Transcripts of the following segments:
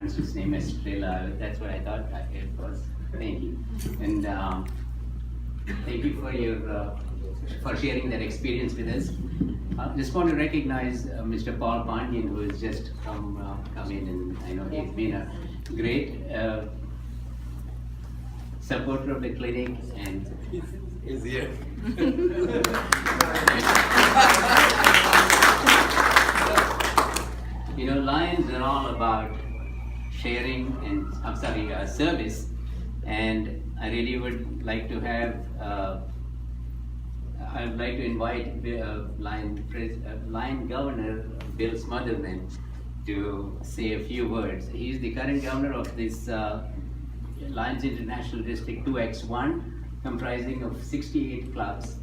His name is Trilla. That's what I thought it was. Thank you. And thank you for sharing that experience with us. Just want to recognize Mr. Paul Pandian, who has just come in, and I know he's been a great supporter of the clinic, and He's here. you know, Lions are all about sharing and service, and I really would like to have I would like to invite Lion Governor Bill Smotherman to say a few words. He's the current governor of this Lions International District 2X1, comprising of 68 clubs,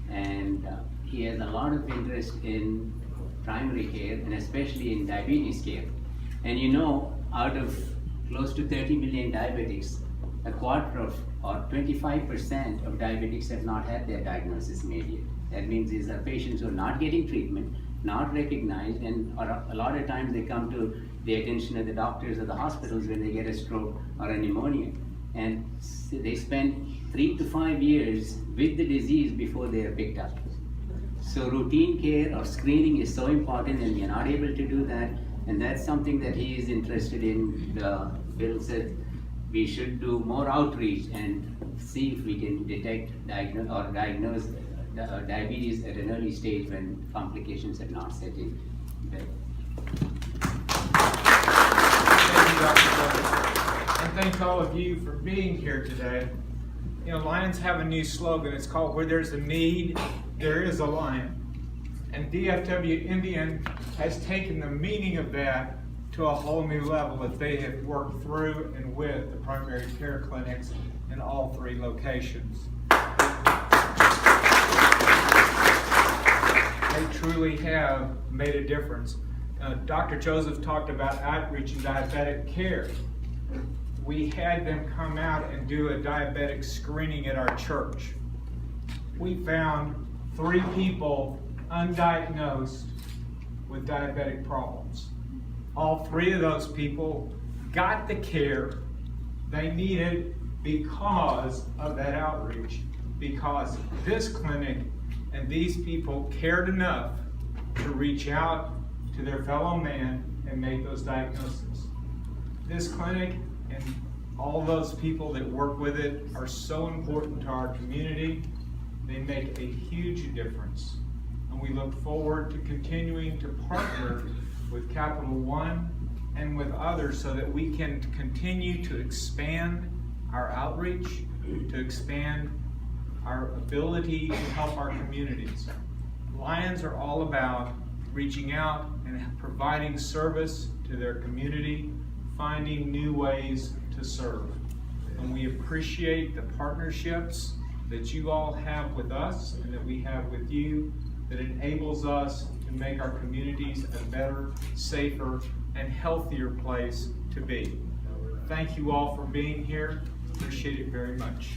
and he has a lot of interest in primary care and especially in diabetes care. And you know, out of close to 30 million diabetics, a quarter of, or 25% of diabetics have not had their diagnosis made yet. That means these are patients who are not getting treatment, not recognized, and a lot of times they come to the attention of the doctors or the hospitals when they get a stroke or a pneumonia. And they spend 3 to 5 years with the disease before they are picked up. So routine care or screening is so important, and we are not able to do that. And that's something that he is interested in. Bill said we should do more outreach and see if we can detect, diagnose diabetes at an early stage when complications have not set in. Thank you, Dr. Collin. And thank all of you for being here today. You know, Lions have a new slogan. It's called "Where there's a need, there is a lion." And DFW Indian has taken the meaning of that to a whole new level that they have worked through and with the primary care clinics in all 3 locations. They truly have made a difference. Dr. Joseph talked about outreach and diabetic care. We had them come out and do a diabetic screening at our church. We found 3 people undiagnosed with diabetic problems. All 3 of those people got the care they needed because of that outreach, because this clinic and these people cared enough to reach out to their fellow man and make those diagnoses. This clinic and all those people that work with it are so important to our community. They make a huge difference. And we look forward to continuing to partner with Capital One and with others so that we can continue to expand our outreach, to expand our ability to help our communities. Lions are all about reaching out and providing service to their community, finding new ways to serve. And we appreciate the partnerships that you all have with us and that we have with you that enables us to make our communities a better, safer, and healthier place to be. Thank you all for being here. Appreciate it very much.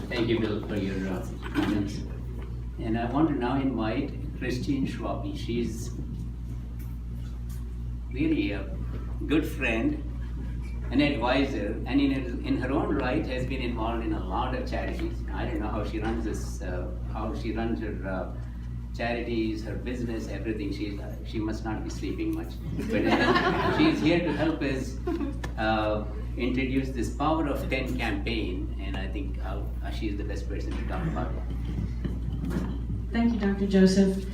Thank you, Bill, for your comments. And I want to now invite Christine Schwabe. She's really a good friend, an advisor, and in her own right has been involved in a lot of charities. I don't know how she runs this, how she runs her charities, her business, everything. She must not be sleeping much. But she's here to help us introduce this Power of 10 campaign, and I think she's the best person to talk about it. Thank you, Dr. Joseph.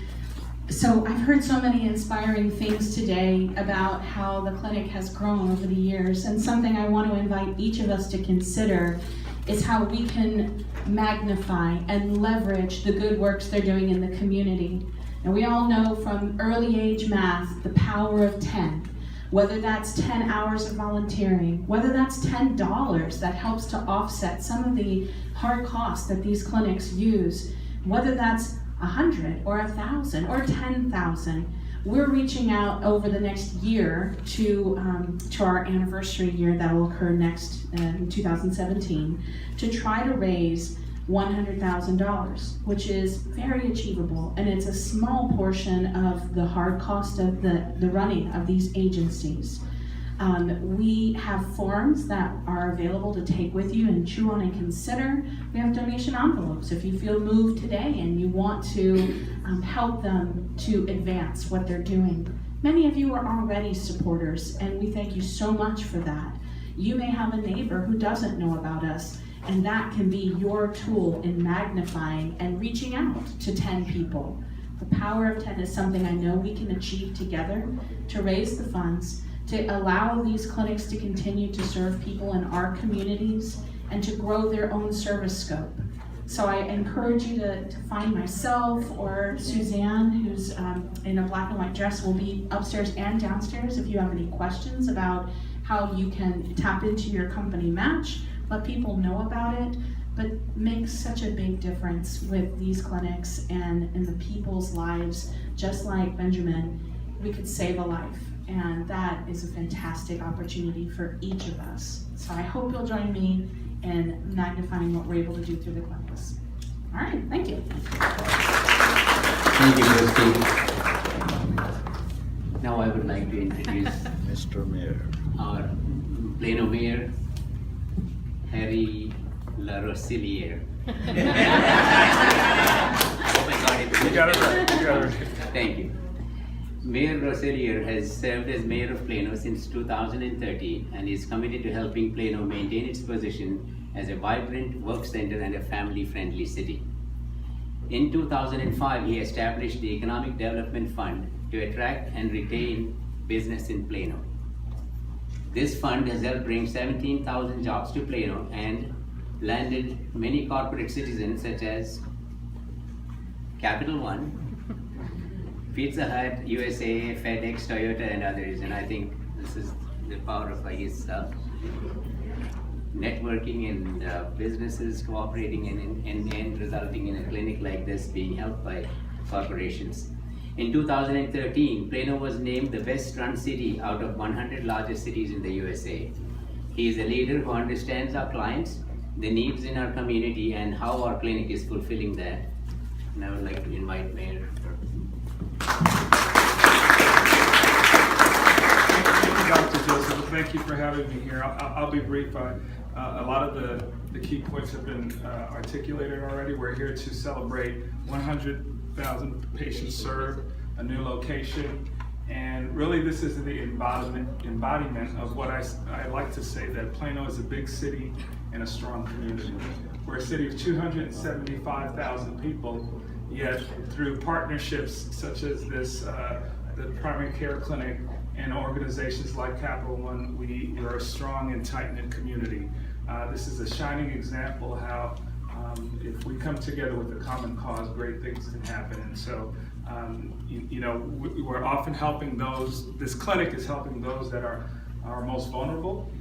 So I've heard so many inspiring things today about how the clinic has grown over the years, and something I want to invite each of us to consider is how we can magnify and leverage the good works they're doing in the community. And we all know from early age math the power of 10. Whether that's 10 hours of volunteering, whether that's $10 that helps to offset some of the hard costs that these clinics use, whether that's 100 or 1,000 or 10,000. We're reaching out over the next year to our anniversary year that will occur next in 2017 to try to raise $100,000, which is very achievable, and it's a small portion of the hard cost of the running of these agencies. We have forms that are available to take with you and chew on and consider. We have donation envelopes if you feel moved today and you want to help them to advance what they're doing. Many of you are already supporters, and we thank you so much for that. You may have a neighbor who doesn't know about us, and that can be your tool in magnifying and reaching out to 10 people. The power of 10 is something I know we can achieve together to raise the funds, to allow these clinics to continue to serve people in our communities and to grow their own service scope. So I encourage you to find myself or Suzanne, who's in a black and white dress, will be upstairs and downstairs if you have any questions about how you can tap into your company match, let people know about it, but makes such a big difference with these clinics and in the people's lives. Just like Benjamin, we could save a life, and that is a fantastic opportunity for each of us. So I hope you'll join me in magnifying what we're able to do through the clinics. All right, thank you. Thank you, Christy. Now I would like to introduce Mr. Mayor. our Plano Mayor, Harry LaRosiliere. Oh my God, You got it right, you got it right. Thank you. Mayor Rosiliere has served as mayor of Plano since 2013 and is committed to helping Plano maintain its position as a vibrant work center and a family-friendly city. In 2005, he established the Economic Development Fund to attract and retain business in Plano. This fund has helped bring 17,000 jobs to Plano and landed many corporate citizens such as Capital One, Pizza Hut, USA, FedEx, Toyota, and others. And I think this is the power of, networking and businesses cooperating and resulting in a clinic like this being helped by corporations. In 2013, Plano was named the best run city out of 100 largest cities in the USA. He is a leader who understands our clients, the needs in our community, and how our clinic is fulfilling that. And I would like to invite Mayor. Dr. Joseph, thank you for having me here. I'll be brief. A lot of the key points have been articulated already. We're here to celebrate 100,000 patients served, a new location, and really this is the embodiment of what I like to say, that Plano is a big city and a strong community. We're a city of 275,000 people, yet through partnerships such as this, the primary care clinic, and organizations like Capital One, we are a strong and tight-knit community. This is a shining example how if we come together with a common cause, great things can happen. And so, we're often helping those, this clinic is helping those that are most vulnerable,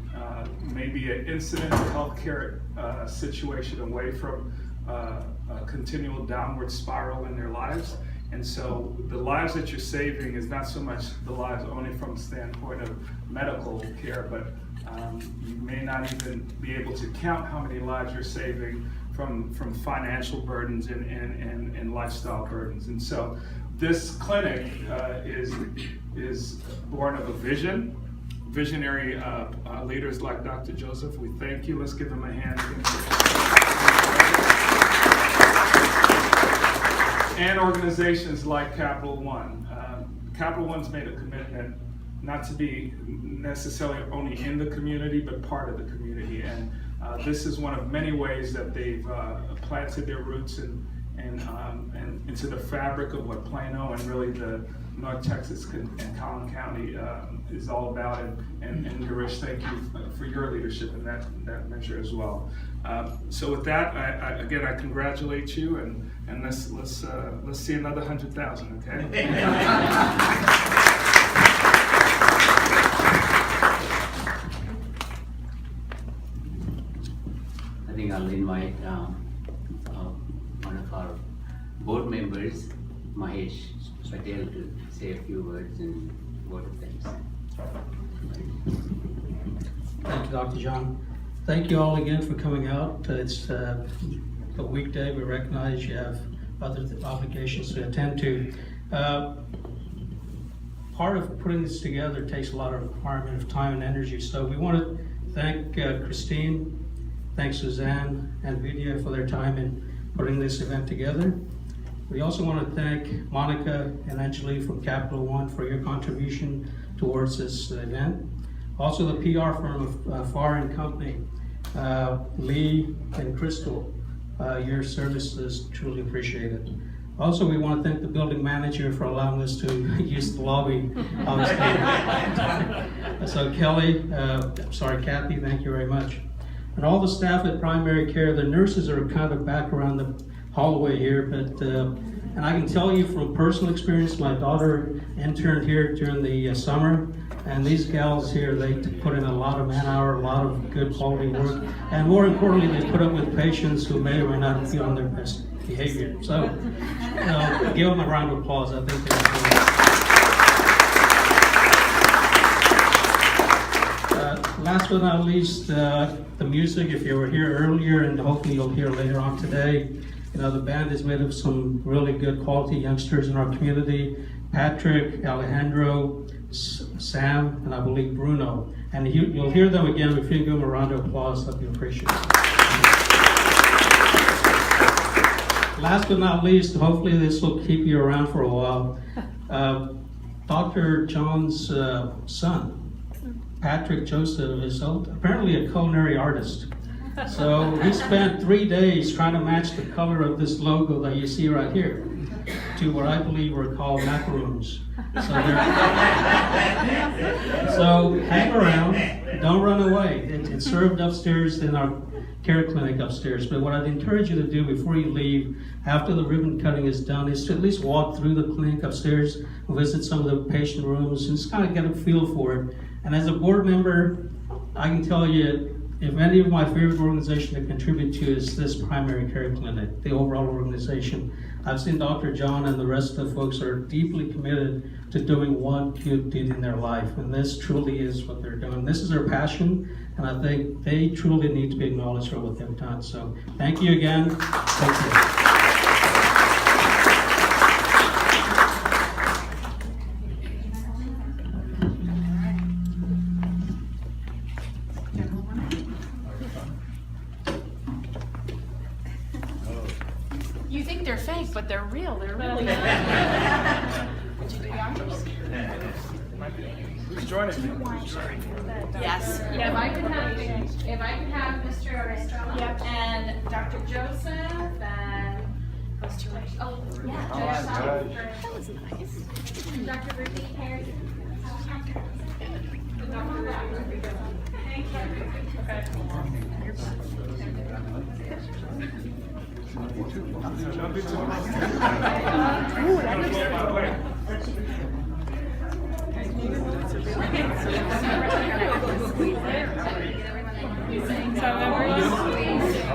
maybe an incident or healthcare situation away from a continual downward spiral in their lives. And so the lives that you're saving is not so much the lives only from the standpoint of medical care, but you may not even be able to count how many lives you're saving from financial burdens and lifestyle burdens. And so this clinic is born of a vision. Visionary leaders like Dr. Joseph, we thank you. Let's give him a hand. And organizations like Capital One. Capital One's made a commitment not to be necessarily only in the community, but part of the community. And this is one of many ways that they've planted their roots and into the fabric of what Plano and really the North Texas and Collin County is all about. And Garish, thank you for your leadership in that measure as well. So with that, I congratulate you, and let's see another 100,000, okay? I think I'll invite one of our board members, Mahesh Patel, to say a few words and vote of thanks. Thank you, Dr. John. Thank you all again for coming out. It's a weekday. We recognize you have other obligations to attend to. Part of putting this together takes a lot of requirement of time and energy. So we want to thank Christine, thank Suzanne and Vidya for their time in putting this event together. We also want to thank Monica and Angelique from Capital One for your contribution towards this event. Also the PR firm of Farr and Company, Lee and Crystal, your service is truly appreciated. Also, we want to thank the building manager for allowing us to use the lobby. So Kelly, Kathy, thank you very much. And all the staff at primary care, the nurses are kind of back around the hallway here, but and I can tell you from personal experience, my daughter interned here during the summer, and these gals here, they put in a lot of man hour, a lot of good quality work, and more importantly, they put up with patients who may or may not be on their best behavior. So, give them a round of applause. I think they're doing last but not least, the music. If you were here earlier, and hopefully you'll hear later on today, the band is made of some really good quality youngsters in our community. Patrick, Alejandro, Sam, and I believe Bruno. And you'll hear them again. If you give them a round of applause, that'd be appreciated. Last but not least, hopefully this will keep you around for a while. Dr. John's son, Patrick Joseph, is apparently a culinary artist. So he spent 3 days trying to match the color of this logo that you see right here to what I believe were called macaroons. So hang around, don't run away. It's served upstairs in our care clinic upstairs. But what I'd encourage you to do before you leave, after the ribbon cutting is done, is to at least walk through the clinic upstairs, visit some of the patient rooms, and just kind of get a feel for it. And as a board member, I can tell you, if any of my favorite organization to contribute to is this primary care clinic, the overall organization. I've seen Dr. John and the rest of the folks are deeply committed to doing one good deed in their life, and this truly is what they're doing. This is their passion, and I think they truly need to be acknowledged for what they've done. So thank you again. Thank you. You think they're fake, but they're real. They're really good. Who's joining me? Yes. If I could have Mr. and Dr. Joseph and That was nice. Dr. Ruby Harris. Thank you. Don't be too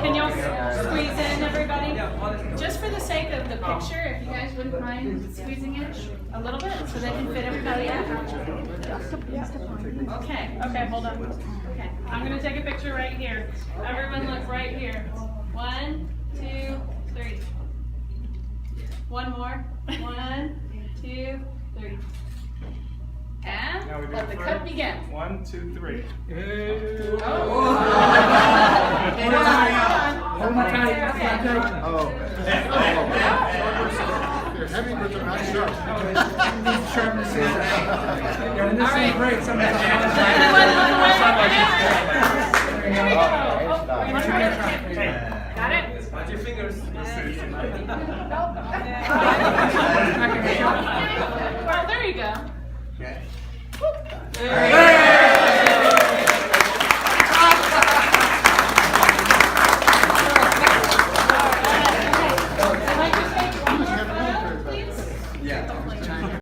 Can y'all squeeze in, everybody? Just for the sake of the picture, if you guys wouldn't mind squeezing it a little bit so they can fit everybody in. Okay, hold on. Okay, I'm gonna take a picture right here. Everyone look right here. 1, 2, 3. One more. 1, 2, 3. And Now we do let the it cut for begin. 1, 2, 3. Heavy but they're not sharp. Got it? Watch your fingers. Well, there you go. Okay. There